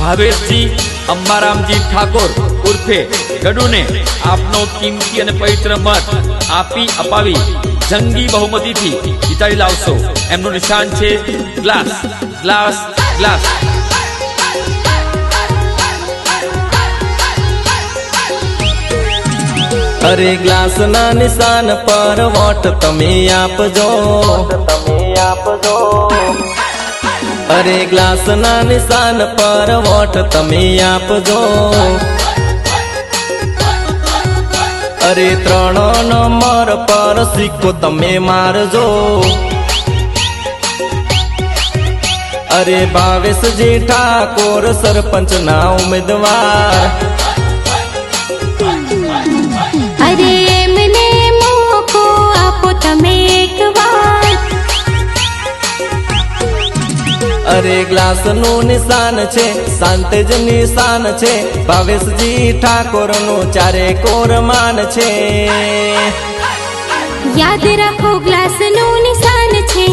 ભાવેશજી અંબારામજી ઠાકોર ઉર્ફે ગડુ ને આપનો કિંમતી અને પવિત્ર મત આપી અપાવી જંગી બહુમતીથી જીતાડી લાવશો। એમનું નિશાન છે ગ્લાસ ગ્લાસ ગ્લાસ। अरे ग्लास ना निशान पर वोट तमे आपजो। अरे ग्लास ना निशान पर वोट तमे आपजो। अरे 3 नंबर पर सिक्को तमे मारजो। अरे भावेशजी ठाकोर सरपंच ना उम्मीदवार। अरे एमने मोको आपो तमे एक बार। अरे ग्लास नु निशान छे सांतेज निशान छे। भावेशजी ठाकोर नु चारे कोर मान छे। याद रखो ग्लास नु निशान छे।